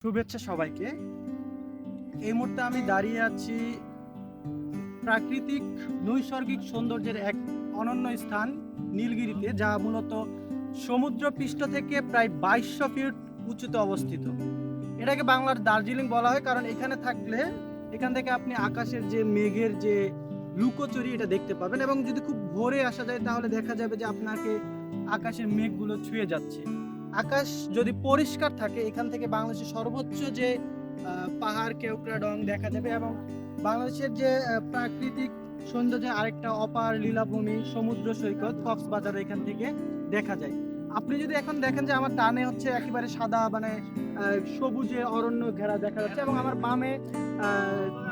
শুভেচ্ছা সবাইকে। এই মুহূর্তে আমি দাঁড়িয়ে আছি প্রাকৃতিক নৈসর্গিক সৌন্দর্যের এক অনন্য স্থান নীলগিরিতে, যা মূলত সমুদ্রপৃষ্ঠ থেকে প্রায় 2200 ফিট উঁচুতে অবস্থিত। এটাকে বাংলার দার্জিলিং বলা হয়, কারণ এখানে থাকলে এখান থেকে আপনি আকাশের যে মেঘের যে লুকোচুরি এটা দেখতে পাবেন, এবং যদি খুব ভোরে আসা যায় তাহলে দেখা যাবে যে আপনাকে আকাশের মেঘগুলো ছুঁয়ে যাচ্ছে। আকাশ যদি পরিষ্কার থাকে, এখান থেকে বাংলাদেশের সর্বোচ্চ যে পাহাড় কেওক্রাডং দেখা যাবে, এবং বাংলাদেশের যে প্রাকৃতিক সৌন্দর্যের আরেকটা অপার লীলাভূমি সমুদ্র সৈকত কক্সবাজার এখান থেকে দেখা যায়। আপনি যদি এখন দেখেন যে আমার ডানে হচ্ছে একেবারে সাদা, মানে সবুজে অরণ্য ঘেরা দেখা যাচ্ছে, এবং আমার বামে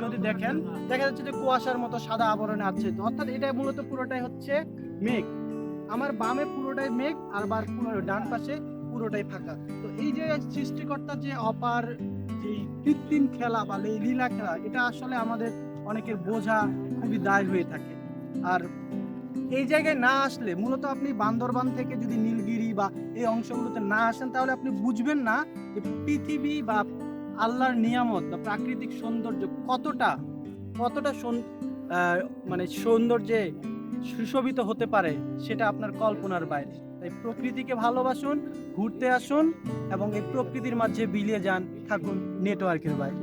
যদি দেখেন দেখা যাচ্ছে যে কুয়াশার মতো সাদা আবরণে আচ্ছাদিত, অর্থাৎ এটা মূলত পুরোটাই হচ্ছে মেঘ। আমার বামে পুরোটাই মেঘ, আর পুরো ডান পাশে পুরোটাই ফাঁকা। তো এই যে সৃষ্টিকর্তার যে অপার যে কৃত্রিম খেলা বা লীলা খেলা, এটা আসলে আমাদের অনেকের বোঝা খুবই দায় হয়ে থাকে। আর এই জায়গায় না আসলে, মূলত আপনি বান্দরবান থেকে যদি নীলগিরি বা এই অংশগুলোতে না আসেন, তাহলে আপনি বুঝবেন না যে পৃথিবী বা আল্লাহর নিয়ামত বা প্রাকৃতিক সৌন্দর্য কতটা কতটা মানে সৌন্দর্যে সুশোভিত হতে পারে, সেটা আপনার কল্পনার বাইরে। তাই প্রকৃতিকে ভালোবাসুন, ঘুরতে আসুন, এবং এই প্রকৃতির মাঝে বিলিয়ে যান, থাকুন নেটওয়ার্কের বাইরে।